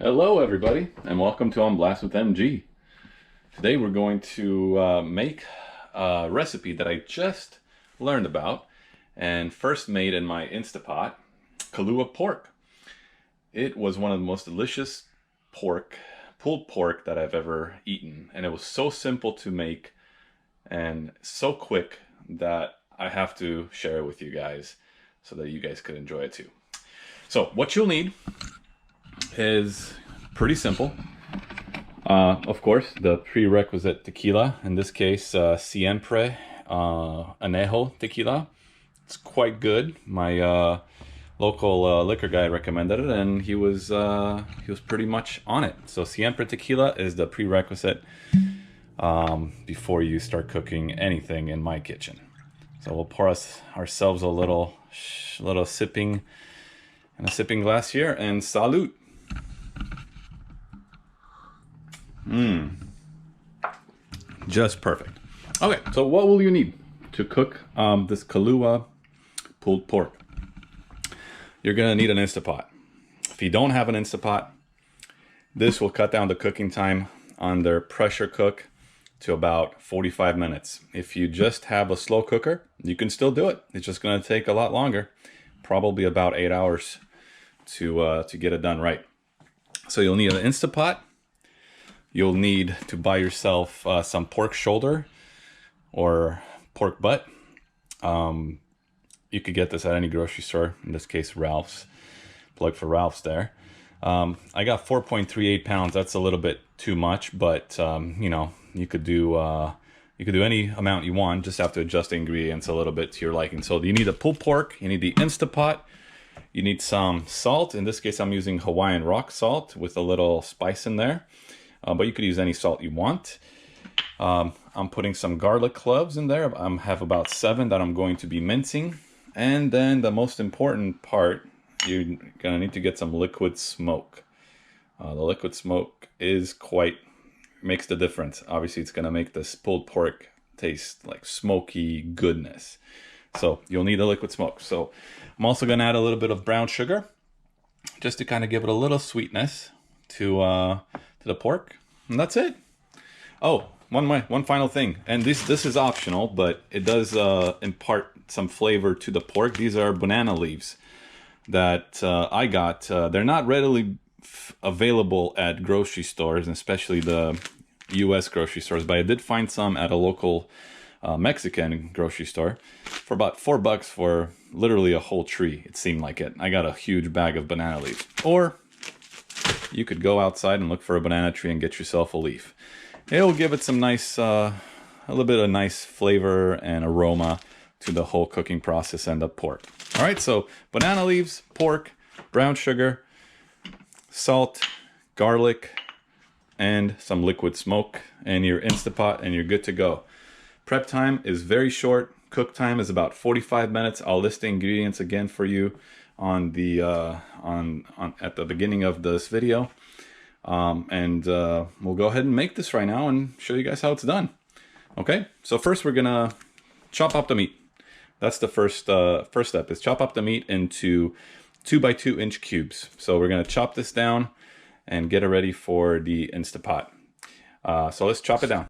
Hello everybody and welcome to On Blast with MG. Today we're going to make a recipe that I just learned about and first made in my Instapot, Kalua pork. It was one of the most delicious pulled pork that I've ever eaten, and it was so simple to make and so quick that I have to share it with you guys so that you guys could enjoy it too. So what you'll need is pretty simple. Of course, the prerequisite tequila, in this case, Siempre Anejo tequila. It's quite good. My local liquor guy recommended it, and he was pretty much on it. So Siempre tequila is the prerequisite before you start cooking anything in my kitchen. So we'll pour ourselves a little sipping in a sipping glass here, and salud. Just perfect. Okay, so what will you need to cook this Kalua pulled pork? You're gonna need an Instapot. If you don't have an Instapot, this will cut down the cooking time on their pressure cook to about 45 minutes. If you just have a slow cooker, you can still do it. It's just gonna take a lot longer, probably about 8 hours to get it done right. So you'll need an Instapot. You'll need to buy yourself some pork shoulder or pork butt. You could get this at any grocery store, in this case Ralph's. Plug for Ralph's there. I got 4.38 pounds. That's a little bit too much, but you know, you could do any amount you want. Just have to adjust the ingredients a little bit to your liking. So you need a pulled pork, you need the Instapot, you need some salt. In this case I'm using Hawaiian rock salt with a little spice in there. But you could use any salt you want. I'm putting some garlic cloves in there. I have about 7 that I'm going to be mincing. And then the most important part, you're gonna need to get some liquid smoke. The liquid smoke makes the difference. Obviously it's gonna make this pulled pork taste like smoky goodness. So you'll need a liquid smoke. So I'm also gonna add a little bit of brown sugar just to kind of give it a little sweetness to the pork, and that's it. Oh, one final thing, and this is optional, but it does impart some flavor to the pork. These are banana leaves that I got. They're not readily available at grocery stores, and especially the US grocery stores, but I did find some at a local Mexican grocery store for about $4 for literally a whole tree. It seemed like it. I got a huge bag of banana leaves. Or you could go outside and look for a banana tree and get yourself a leaf. It'll give it some nice, a little bit of nice flavor and aroma to the whole cooking process and the pork. All right, so banana leaves, pork, brown sugar, salt, garlic, and some liquid smoke, and your Instapot, and you're good to go. Prep time is very short. Cook time is about 45 minutes. I'll list the ingredients again for you on the at the beginning of this video, and we'll go ahead and make this right now and show you guys how it's done. Okay, so first we're gonna chop up the meat. That's the first step, is chop up the meat into 2 by 2 inch cubes. So we're gonna chop this down and get it ready for the Instapot. So let's chop it down.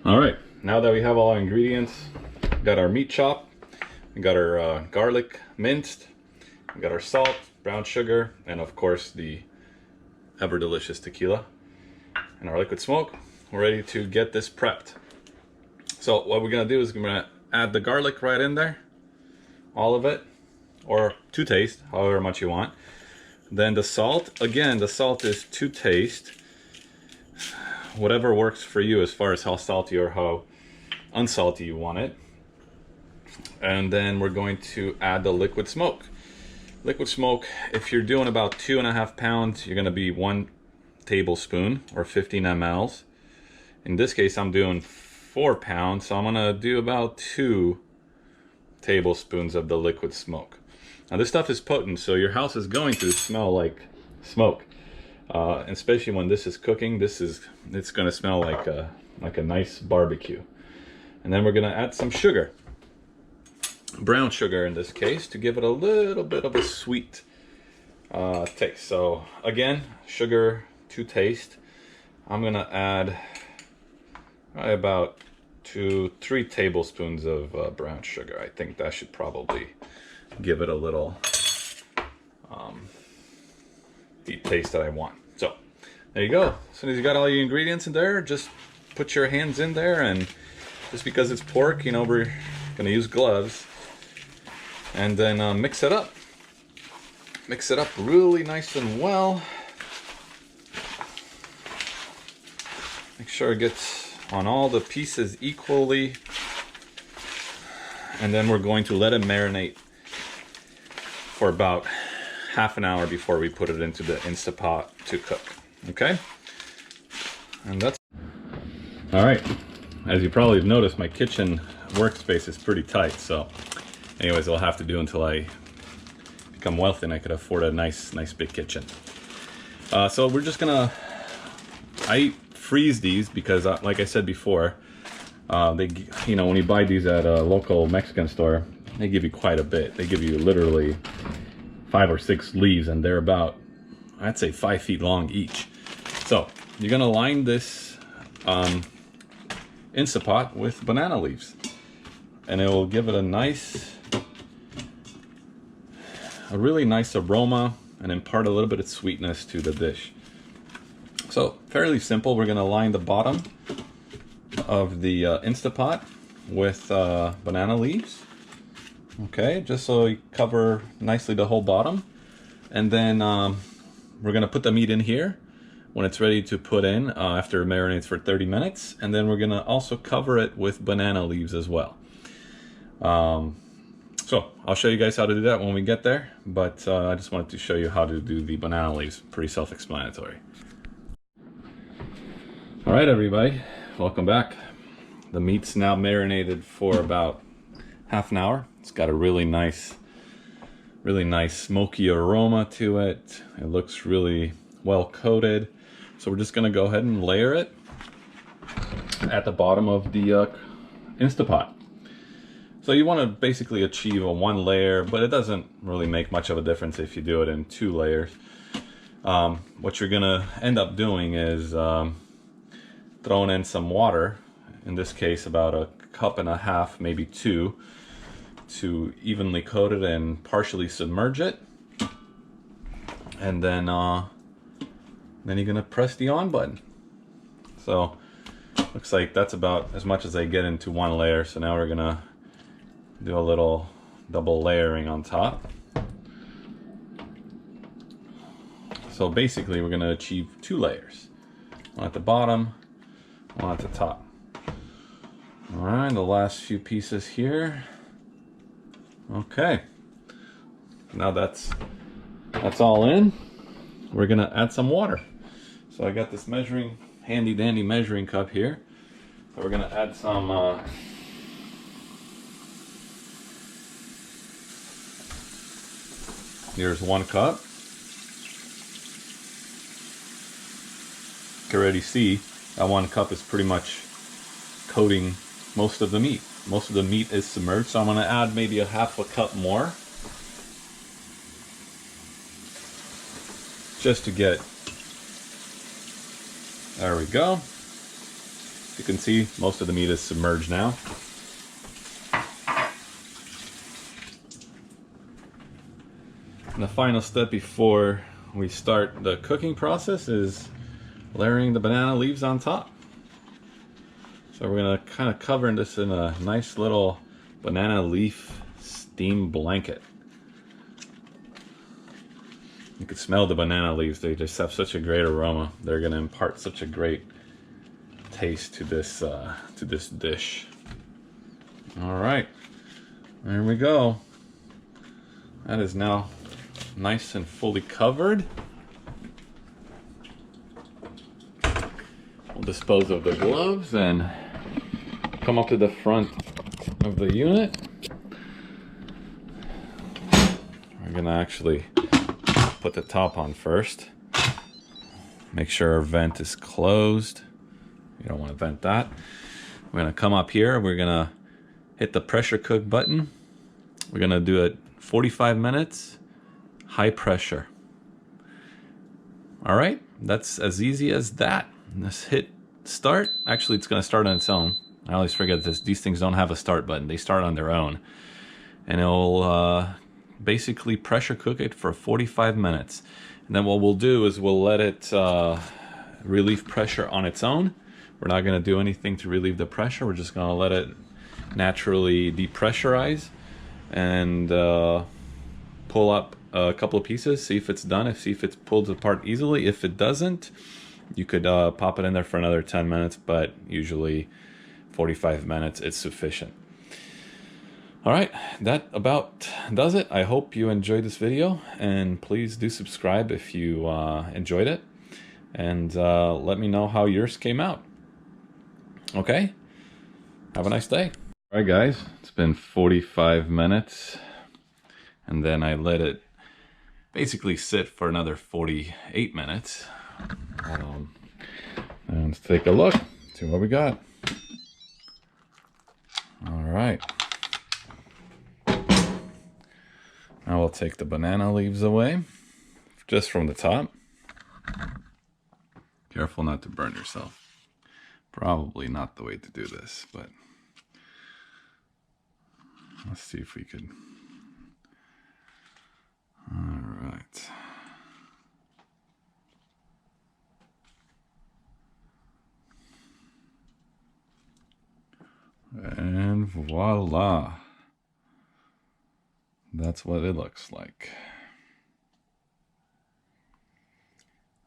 All right, now that we have all our ingredients, we got our meat chopped, we got our garlic minced, we got our salt, brown sugar, and of course the ever delicious tequila and our liquid smoke. We're ready to get this prepped. So what we're gonna do is we're gonna add the garlic right in there, all of it, or to taste, however much you want. Then the salt, again, the salt is to taste. Whatever works for you as far as how salty or how unsalty you want it. And then we're going to add the liquid smoke. Liquid smoke, if you're doing about 2.5 pounds, you're gonna be 1 tablespoon or 15 mLs. In this case, I'm doing 4 pounds, so I'm gonna do about 2 tablespoons of the liquid smoke. Now this stuff is potent, so your house is going to smell like smoke. Especially when this is cooking, it's going to smell like a nice barbecue. And then we're going to add some sugar, brown sugar in this case, to give it a little bit of a sweet taste. So again, sugar to taste. I'm going to add about 2-3 tablespoons of brown sugar. I think that should probably give it a little the taste that I want. So there you go. As soon as you got all your ingredients in there, just put your hands in there, and just because it's pork, you know, we're gonna use gloves, and then mix it up. Mix it up really nice and well. Make sure it gets on all the pieces equally, and then we're going to let it marinate for about half an hour before we put it into the Instapot to cook. Okay, and that's all right. As you probably have noticed, my kitchen workspace is pretty tight, so anyways, I'll have to do until I become wealthy and I could afford a nice big kitchen. So we're just gonna, I freeze these because like I said before, they, you know, when you buy these at a local Mexican store, they give you quite a bit. They give you literally 5 or 6 leaves, and they're about, I'd say, 5 feet long each. So you're gonna line this Instapot with banana leaves, and it will give it a really nice aroma and impart a little bit of sweetness to the dish. So fairly simple. We're gonna line the bottom of the Instapot with banana leaves. Okay, just so you cover nicely the whole bottom. And then we're gonna put the meat in here when it's ready to put in after it marinates for 30 minutes. And then we're gonna also cover it with banana leaves as well. So I'll show you guys how to do that when we get there, but I just wanted to show you how to do the banana leaves. Pretty self-explanatory. All right, everybody, welcome back. The meat's now marinated for about half an hour. It's got a really nice smoky aroma to it. It looks really well coated. So we're just gonna go ahead and layer it at the bottom of the Instapot. So you want to basically achieve a 1 layer, but it doesn't really make much of a difference if you do it in 2 layers. What you're gonna end up doing is throwing in some water, in this case about 1.5 cups, maybe 2, to evenly coat it and partially submerge it. And then you're gonna press the on button. So looks like that's about as much as I get into 1 layer. So now we're gonna do a little double layering on top. So basically we're gonna achieve 2 layers. One at the bottom, one at the top. All right, the last few pieces here. Okay, now that's all in. We're gonna add some water. So I got this handy dandy measuring cup here. So we're gonna add some here's 1 cup. You can already see that 1 cup is pretty much coating most of the meat. Most of the meat is submerged, so I'm gonna add maybe 1/2 cup more, just to get, there we go. You can see most of the meat is submerged now. And the final step before we start the cooking process is layering the banana leaves on top. So we're gonna kind of cover this in a nice little banana leaf steam blanket. You can smell the banana leaves. They just have such a great aroma. They're gonna impart such a great taste to this dish. All right, there we go. That is now nice and fully covered. We'll dispose of the gloves and come up to the front of the unit. gonna actually put the top on first. Make sure our vent is closed. You don't want to vent that. We're gonna come up here. We're gonna hit the pressure cook button. We're gonna do it 45 minutes, high pressure. All right, that's as easy as that. Let's hit start. Actually, it's gonna start on its own. I always forget this. These things don't have a start button. They start on their own. And it'll basically pressure cook it for 45 minutes. And then what we'll do is we'll let it relieve pressure on its own. We're not gonna do anything to relieve the pressure. We're just gonna let it naturally depressurize and pull up a couple of pieces, see if it's done, see if it's pulled apart easily. If it doesn't, you could pop it in there for another 10 minutes, but usually 45 minutes is sufficient. All right, that about does it. I hope you enjoyed this video, and please do subscribe if you enjoyed it, and let me know how yours came out. Okay, have a nice day. All right, guys, it's been 45 minutes, and then I let it basically sit for another 48 minutes. And let's take a look, see what we got. All right. Now we'll take the banana leaves away, just from the top. Careful not to burn yourself. Probably not the way to do this, but let's see if we could. All right. And voila. That's what it looks like.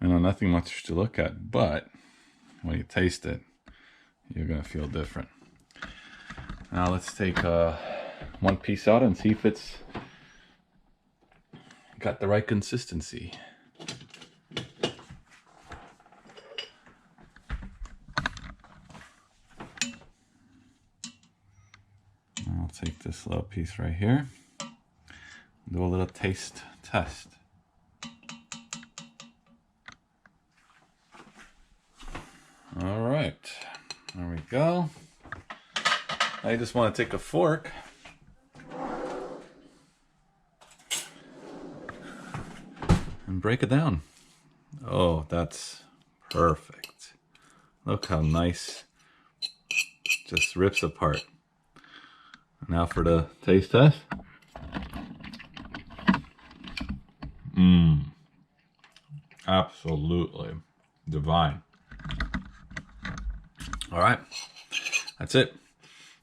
I know, nothing much to look at, but when you taste it, you're gonna feel different. Now let's take one piece out and see if it's got the right consistency. I'll take this little piece right here. Do a little taste test. All right, there we go. I just want to take a fork and break it down. Oh, that's perfect. Look how nice. Just rips apart. Now for the taste test. Absolutely divine. All right, that's it.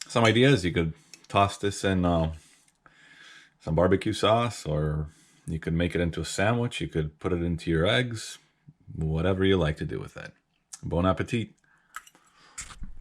Some ideas: you could toss this in some barbecue sauce, or you could make it into a sandwich. You could put it into your eggs, whatever you like to do with it. Bon appetit.